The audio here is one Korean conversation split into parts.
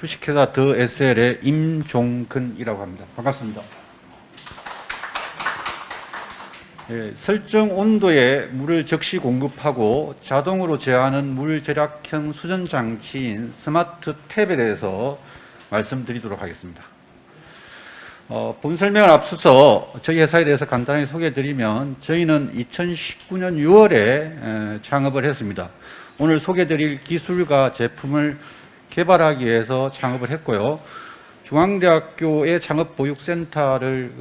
주식회사 더 SL의 임종근이라고 합니다. 반갑습니다. 설정 온도에 물을 즉시 공급하고 자동으로 제어하는 물 절약형 수전 장치인 스마트 탭에 대해서 말씀드리도록 하겠습니다. 본 설명을 앞서서 저희 회사에 대해서 간단히 소개해드리면 저희는 2019년 6월에 창업을 했습니다. 오늘 소개해드릴 기술과 제품을 개발하기 위해서 창업을 했고요. 중앙대학교의 창업보육센터를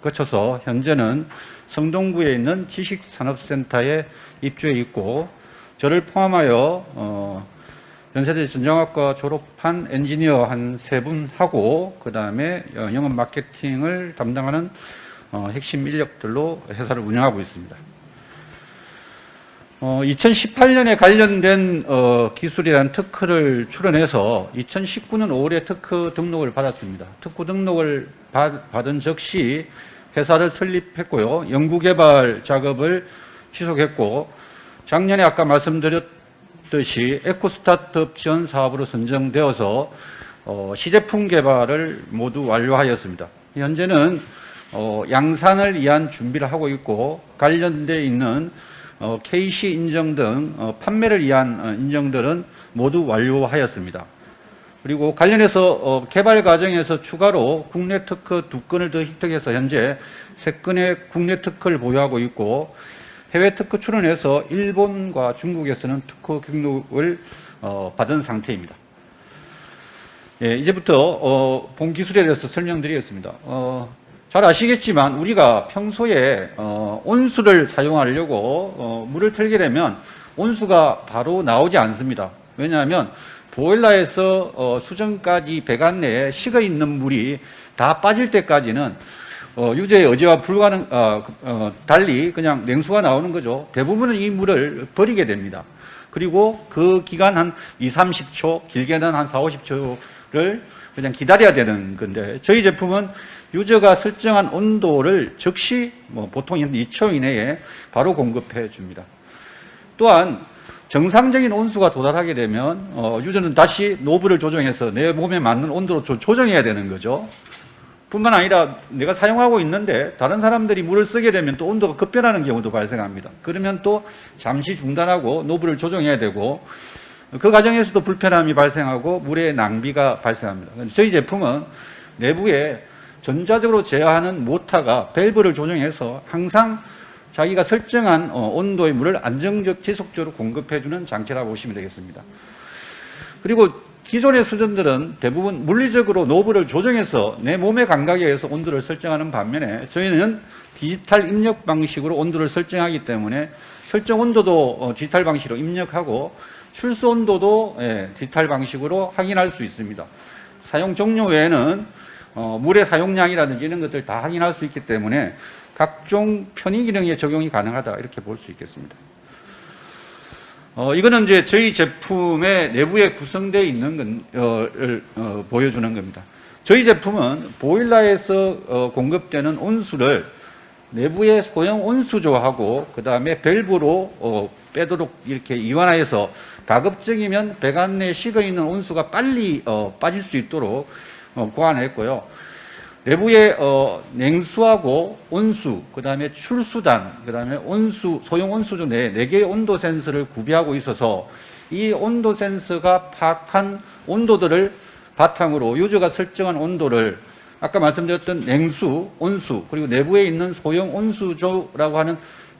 거쳐서 현재는 성동구에 있는 지식산업센터에 입주해 있고, 저를 포함하여 연세대 전자공학과 졸업한 엔지니어 한 3분하고 그 다음에 영업 마케팅을 담당하는 핵심 인력들로 회사를 운영하고 있습니다. 2018년에 관련된 기술이라는 특허를 출원해서 2019년 5월에 특허 등록을 받았습니다. 특허 등록을 받은 즉시 회사를 설립했고요. 연구개발 작업을 지속했고, 작년에 아까 말씀드렸듯이 에코스타트업 지원 사업으로 선정되어서 시제품 개발을 모두 완료하였습니다. 현재는 양산을 위한 준비를 하고 있고, 관련되어 있는 KC 인증 등 판매를 위한 인증들은 모두 완료하였습니다. 그리고 관련해서 개발 과정에서 추가로 국내 특허 2건을 더 획득해서 현재 3건의 국내 특허를 보유하고 있고, 해외 특허 출원해서 일본과 중국에서는 특허 등록을 받은 상태입니다. 이제부터 본 기술에 대해서 설명드리겠습니다. 잘 아시겠지만 우리가 평소에 온수를 사용하려고 물을 틀게 되면 온수가 바로 나오지 않습니다. 왜냐하면 보일러에서 수전까지 배관 내에 식어 있는 물이 다 빠질 때까지는 유제의 의지와 달리 그냥 냉수가 나오는 거죠. 대부분은 이 물을 버리게 됩니다. 그리고 그 기간 한 20-30초, 길게는 한 40-50초를 그냥 기다려야 되는 건데, 저희 제품은 유저가 설정한 온도를 즉시 보통 2초 이내에 바로 공급해 줍니다. 또한 정상적인 온수가 도달하게 되면 유저는 다시 노브를 조정해서 내 몸에 맞는 온도로 조정해야 되는 거죠. 뿐만 아니라 내가 사용하고 있는데 다른 사람들이 물을 쓰게 되면 또 온도가 급변하는 경우도 발생합니다. 그러면 또 잠시 중단하고 노브를 조정해야 되고, 그 과정에서도 불편함이 발생하고 물의 낭비가 발생합니다. 저희 제품은 내부에 전자적으로 제어하는 모터가 밸브를 조정해서 항상 자기가 설정한 온도의 물을 안정적 지속적으로 공급해주는 장치라고 보시면 되겠습니다. 그리고 기존의 수전들은 대부분 물리적으로 노브를 조정해서 내 몸의 감각에 의해서 온도를 설정하는 반면에 저희는 디지털 입력 방식으로 온도를 설정하기 때문에 설정 온도도 디지털 방식으로 입력하고 출수 온도도 디지털 방식으로 확인할 수 있습니다. 사용 종료 외에는 물의 사용량이라든지 이런 것들 다 확인할 수 있기 때문에 각종 편의 기능에 적용이 가능하다, 이렇게 볼 수 있겠습니다. 이거는 이제 저희 제품의 내부에 구성되어 있는 걸 보여주는 겁니다. 저희 제품은 보일러에서 공급되는 온수를 내부의 소형 온수조하고 그 다음에 밸브로 빼도록 이렇게 이완하여서 가급적이면 배관 내에 식어 있는 온수가 빨리 빠질 수 있도록 고안했고요. 내부에 냉수하고 온수, 그 다음에 출수단, 그 다음에 온수, 소형 온수조 내에 4개의 온도 센서를 구비하고 있어서 이 온도 센서가 파악한 온도들을 바탕으로 유저가 설정한 온도를 아까 말씀드렸던 냉수, 온수, 그리고 내부에 있는 소형 온수조라고 하는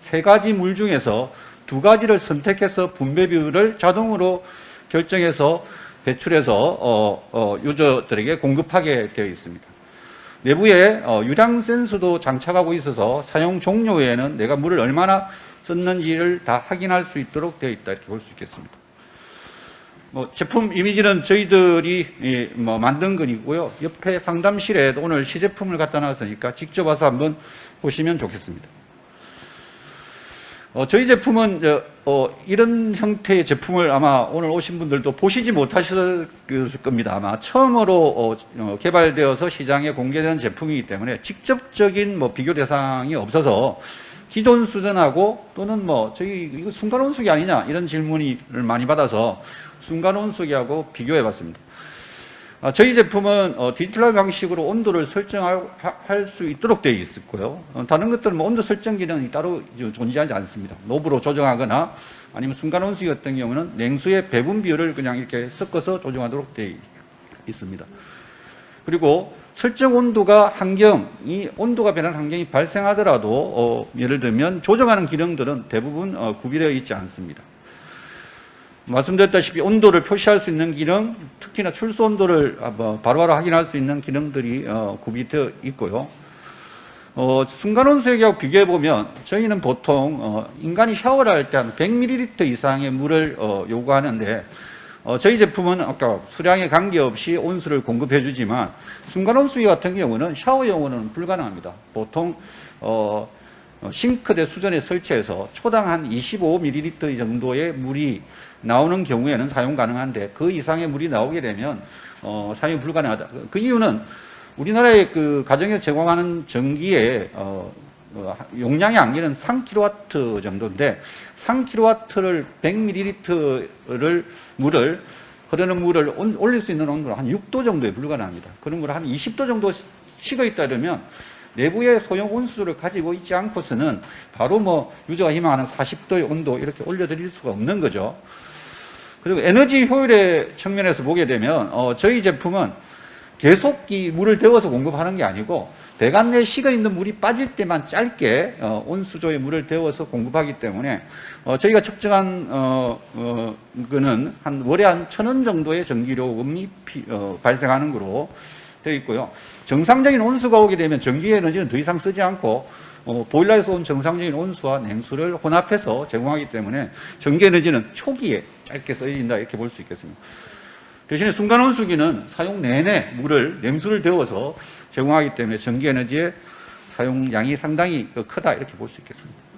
3가지 물 중에서 2가지를 선택해서 분배 비율을 자동으로 결정해서 배출해서 유저들에게 공급하게 되어 있습니다. 내부에 유량 센서도 장착하고 있어서 사용 종료 후에는 내가 물을 얼마나 썼는지를 다 확인할 수 있도록 되어 있다, 이렇게 볼 수 있겠습니다. 제품 이미지는 저희들이 만든 건이고요. 옆에 상담실에 오늘 시제품을 갖다 놨으니까 직접 와서 한번 보시면 좋겠습니다. 저희 제품은 이런 형태의 제품을 아마 오늘 오신 분들도 보시지 못하실 겁니다. 아마 처음으로 개발되어서 시장에 공개되는 제품이기 때문에 직접적인 비교 대상이 없어서 기존 수전하고 또는 저희 이거 순간 온수기 아니냐 이런 질문을 많이 받아서 순간 온수기하고 비교해 봤습니다. 저희 제품은 디지털 방식으로 온도를 설정할 수 있도록 되어 있고요. 다른 것들은 뭐 온도 설정 기능이 따로 존재하지 않습니다. 노브로 조정하거나 아니면 순간 온수기 같은 경우는 냉수의 배분 비율을 그냥 이렇게 섞어서 조정하도록 되어 있습니다. 그리고 설정 온도가 온도가 변하는 환경이 발생하더라도 예를 들면 조정하는 기능들은 대부분 구비되어 있지 않습니다. 말씀드렸다시피 온도를 표시할 수 있는 기능, 특히나 출소 온도를 바로바로 확인할 수 있는 기능들이 구비되어 있고요. 순간온수기하고 비교해보면 저희는 보통 인간이 샤워를 할 때 한 100ml 이상의 물을 요구하는데 저희 제품은 아까 수량에 관계없이 온수를 공급해 주지만 순간온수기 같은 경우는 샤워용으로는 불가능합니다. 보통 싱크대 수전에 설치해서 초당 한 25ml 정도의 물이 나오는 경우에는 사용 가능한데 그 이상의 물이 나오게 되면 사용이 불가능하다. 그 이유는 우리나라의 그 가정에서 제공하는 전기의 용량의 한계는 3kW 정도인데 3kW를 100ml를 흐르는 물을 올릴 수 있는 온도는 한 6도 정도에 불과합니다. 그런 걸 한 20도 정도 식어 있다 그러면 내부의 소형 온수를 가지고 있지 않고서는 바로 뭐 유저가 희망하는 40도의 온도 이렇게 올려드릴 수가 없는 거죠. 그리고 에너지 효율의 측면에서 보게 되면 저희 제품은 계속 이 물을 데워서 공급하는 게 아니고 배관 내에 식어 있는 물이 빠질 때만 짧게 온수조의 물을 데워서 공급하기 때문에 저희가 측정한 거는 한 월에 한 1,000원 정도의 전기요금이 발생하는 거로 되어 있고요. 정상적인 온수가 오게 되면 전기 에너지는 더 이상 쓰지 않고 보일러에서 온 정상적인 온수와 냉수를 혼합해서 제공하기 때문에 전기 에너지는 초기에 짧게 쓰여진다 이렇게 볼 수 있겠습니다. 대신에 순간 온수기는 사용 내내 냉수를 데워서 제공하기 때문에 전기 에너지의 사용량이 상당히 크다 이렇게 볼 수 있겠습니다.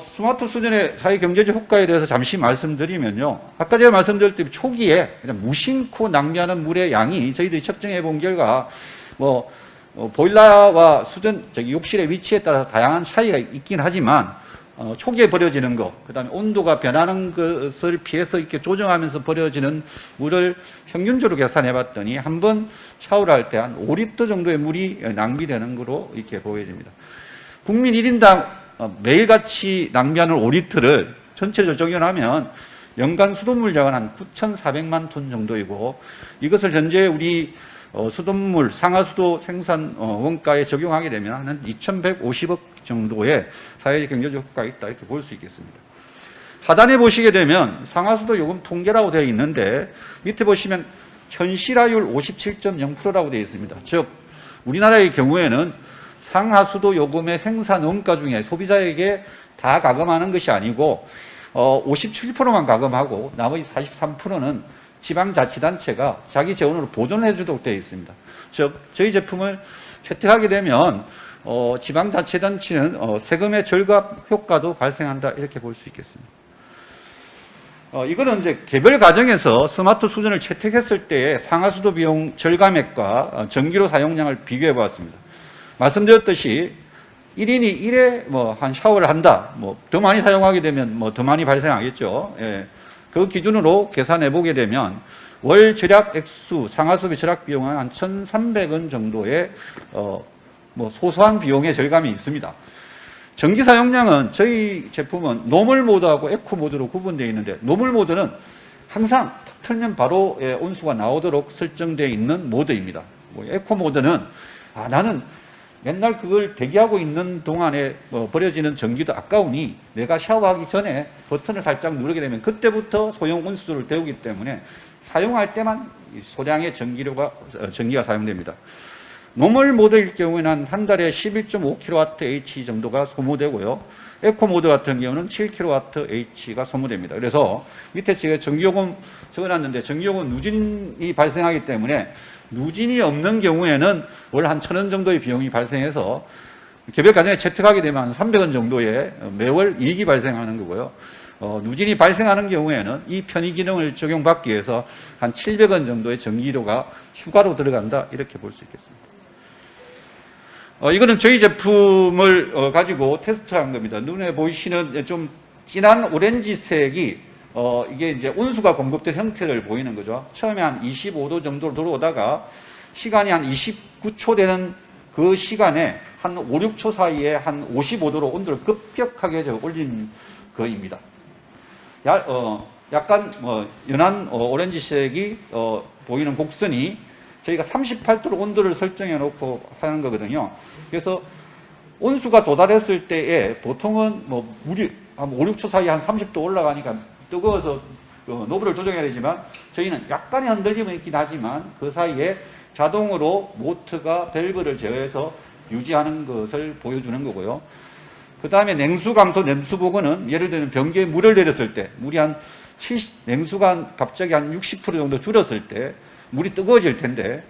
스마트 수전의 사회 경제적 효과에 대해서 잠시 말씀드리면요. 아까 제가 말씀드렸듯이 초기에 그냥 무심코 낭비하는 물의 양이 저희들이 측정해 본 결과 보일러와 수전 욕실의 위치에 따라서 다양한 차이가 있긴 하지만 초기에 버려지는 것, 그 다음에 온도가 변하는 것을 피해서 이렇게 조정하면서 버려지는 물을 평균적으로 계산해 봤더니 한 번 샤워를 할 때 한 5리터 정도의 물이 낭비되는 거로 이렇게 보여집니다. 국민 1인당 매일같이 낭비하는 5리터를 전체적으로 적용하면 연간 수돗물 양은 한 9,400만 톤 정도이고 이것을 현재 우리 수돗물 상하수도 생산 원가에 적용하게 되면 한 2,150억 정도의 사회적 경제적 효과가 있다 이렇게 볼 수 있겠습니다. 하단에 보시게 되면 상하수도 요금 통계라고 되어 있는데 밑에 보시면 현실화율 57.0%라고 되어 있습니다. 즉 우리나라의 경우에는 상하수도 요금의 생산 원가 중에 소비자에게 다 가금하는 것이 아니고 57%만 가금하고 나머지 43%는 지방자치단체가 자기 재원으로 보존해 주도록 되어 있습니다. 즉 저희 제품을 채택하게 되면 지방자치단체는 세금의 절감 효과도 발생한다 이렇게 볼 수 있겠습니다. 이거는 이제 개별 가정에서 스마트 수전을 채택했을 때의 상하수도 비용 절감액과 전기료 사용량을 비교해 보았습니다. 말씀드렸듯이 1인이 1회 한 샤워를 한다. 더 많이 사용하게 되면 더 많이 발생하겠죠. 예. 그 기준으로 계산해 보게 되면 월 절약 액수, 상하수비 절약 비용은 한 1,300원 정도의 소소한 비용의 절감이 있습니다. 전기 사용량은 저희 제품은 노멀 모드하고 에코 모드로 구분되어 있는데 노멀 모드는 항상 탁 틀면 바로 온수가 나오도록 설정되어 있는 모드입니다. 에코 모드는 나는 맨날 그걸 대기하고 있는 동안에 버려지는 전기도 아까우니 내가 샤워하기 전에 버튼을 살짝 누르게 되면 그때부터 소형 온수를 데우기 때문에 사용할 때만 소량의 전기가 사용됩니다. 노멀 모드일 경우에는 한 달에 11.5kWh 정도가 소모되고요. 에코 모드 같은 경우는 7kWh가 소모됩니다. 그래서 밑에 제가 전기요금 적어놨는데 전기요금 누진이 발생하기 때문에 누진이 없는 경우에는 월 한 1,000원 정도의 비용이 발생해서 개별 가정에 채택하게 되면 한 300원 정도의 매월 이익이 발생하는 거고요. 누진이 발생하는 경우에는 이 편의 기능을 적용받기 위해서 한 700원 정도의 전기료가 추가로 들어간다 이렇게 볼 수 있겠습니다. 이거는 저희 제품을 가지고 테스트한 겁니다. 눈에 보이시는 좀 진한 오렌지색이 이게 이제 온수가 공급된 형태를 보이는 거죠. 처음에 한 25도 정도로 들어오다가 시간이 한 29초 되는 그 시간에 한 5, 6초 사이에 한 55도로 온도를 급격하게 올린 거입니다. 약간 연한 오렌지색이 보이는 곡선이 저희가 38도로 온도를 설정해 놓고 하는 거거든요. 그래서 온수가 도달했을 때에 보통은 물이 한 5, 6초 사이에 한 30도 올라가니까 뜨거워서 노브를 조정해야 되지만 저희는 약간의 흔들림은 있긴 하지만 그 사이에 자동으로 모터가 밸브를 제어해서 유지하는 것을 보여주는 거고요. 그 다음에 냉수 감소, 냉수 복원은 예를 들면 변기에 물을 내렸을 때 물이 냉수가 갑자기 한 60% 정도 줄었을 때 물이 뜨거워질 텐데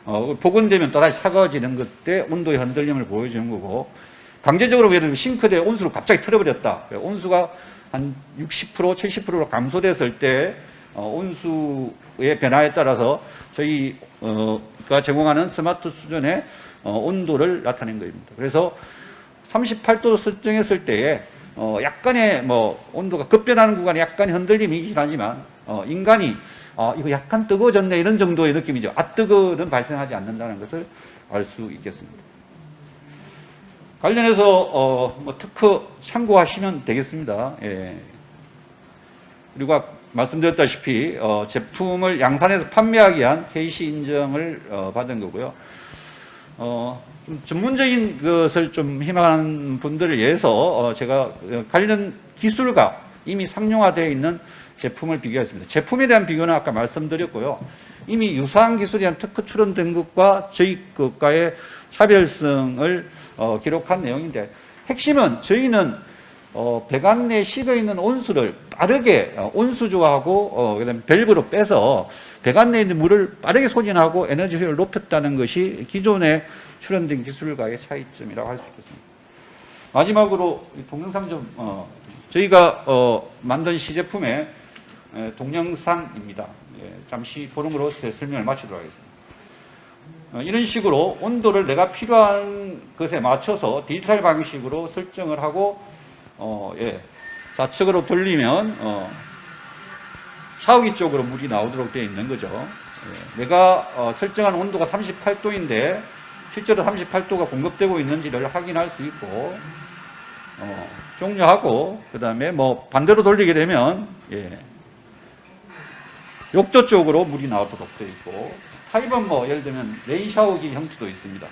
복원되면 또다시 차가워지는 그때 온도의 흔들림을 보여주는 거고, 강제적으로 예를 들면 싱크대에 온수를 갑자기 틀어버렸다. 온수가 한 60%, 70%로 감소됐을 때 온수의 변화에 따라서 저희가 제공하는 스마트 수준의 온도를 나타낸 겁니다. 그래서 38도 설정했을 때에 약간의 온도가 급변하는 구간에 약간의 흔들림이 있긴 하지만 인간이 이거 약간 뜨거워졌네 이런 정도의 느낌이죠. 뜨거는 발생하지 않는다는 것을 알 수 있겠습니다. 관련해서 특허 참고하시면 되겠습니다. 예. 그리고 말씀드렸다시피 제품을 양산해서 판매하기 위한 KC 인정을 받은 거고요. 좀 전문적인 것을 좀 희망하는 분들을 위해서 제가 관련 기술과 이미 상용화되어 있는 제품을 비교했습니다. 제품에 대한 비교는 아까 말씀드렸고요. 이미 유사한 기술에 대한 특허 출원된 것과 저희 것과의 차별성을 기록한 내용인데, 핵심은 저희는 배관 내에 식어있는 온수를 빠르게 온수조하고 그다음에 밸브로 빼서 배관 내에 있는 물을 빠르게 소진하고 에너지 효율을 높였다는 것이 기존에 출원된 기술과의 차이점이라고 할 수 있겠습니다. 마지막으로 동영상 좀 저희가 만든 시제품의 동영상입니다. 예, 잠시 보는 거로 설명을 마치도록 하겠습니다. 이런 식으로 온도를 내가 필요한 것에 맞춰서 디지털 방식으로 설정을 하고 좌측으로 돌리면 샤워기 쪽으로 물이 나오도록 되어 있는 거죠. 예, 내가 설정한 온도가 38도인데 실제로 38도가 공급되고 있는지를 확인할 수 있고, 종료하고 그 다음에 반대로 돌리게 되면 욕조 쪽으로 물이 나오도록 되어 있고, 타입은 예를 들면 레인 샤워기 형태도 있습니다.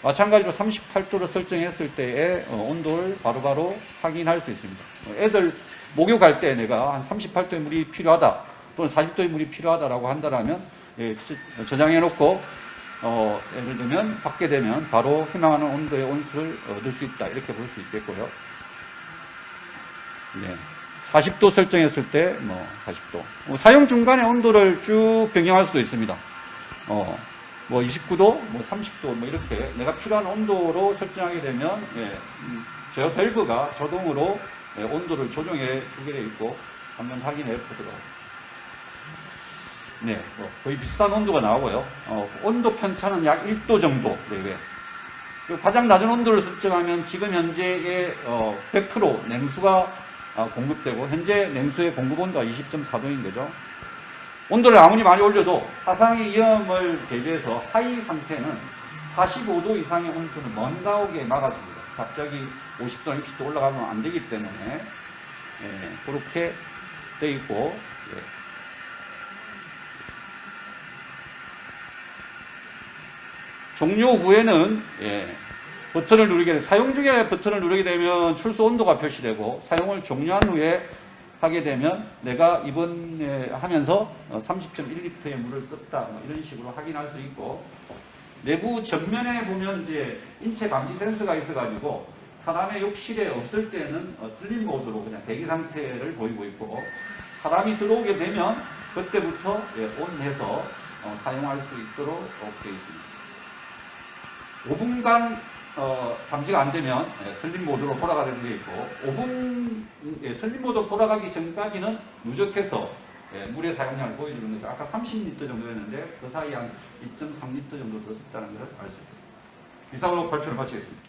마찬가지로 38도를 설정했을 때의 온도를 바로바로 확인할 수 있습니다. 애들 목욕할 때 내가 한 38도의 물이 필요하다 또는 40도의 물이 필요하다라고 한다면 저장해 놓고 예를 들면 받게 되면 바로 희망하는 온도의 온수를 얻을 수 있다, 이렇게 볼 수 있겠고요. 네. 40도 설정했을 때 40도 사용 중간에 온도를 쭉 변경할 수도 있습니다. 29도, 30도 이렇게 내가 필요한 온도로 설정하게 되면 저 밸브가 자동으로 온도를 조정해 주게 되어 있고, 한번 확인해 보도록 하겠습니다. 네, 거의 비슷한 온도가 나오고요. 온도 편차는 약 1도 정도 내외. 가장 낮은 온도를 설정하면 지금 현재의 100% 냉수가 공급되고, 현재 냉수의 공급 온도가 20.4도인 거죠. 온도를 아무리 많이 올려도 화상의 위험을 대비해서 하이 상태는 45도 이상의 온수는 못 나오게 막아줍니다. 갑자기 50도, 60도 올라가면 안 되기 때문에 그렇게 되어 있고, 종료 후에는 버튼을 누르게 되면, 사용 중에 버튼을 누르게 되면 출수 온도가 표시되고, 사용을 종료한 후에 하게 되면 내가 이번에 하면서 30.1리터의 물을 썼다, 이런 식으로 확인할 수 있고, 내부 전면에 보면 이제 인체 감지 센서가 있어가지고 사람의 욕실에 없을 때는 슬립 모드로 그냥 대기 상태를 보이고 있고, 사람이 들어오게 되면 그때부터 온해서 사용할 수 있도록 되어 있습니다. 5분간 감지가 안 되면 슬립 모드로 돌아가게 되어 있고, 5분 슬립 모드로 돌아가기 전까지는 누적해서 물의 사용량을 보여주는 거죠. 아까 30리터 정도 였는데 그 사이에 한 2.3리터 정도 더 썼다는 것을 알 수 있습니다. 이상으로 발표를 마치겠습니다.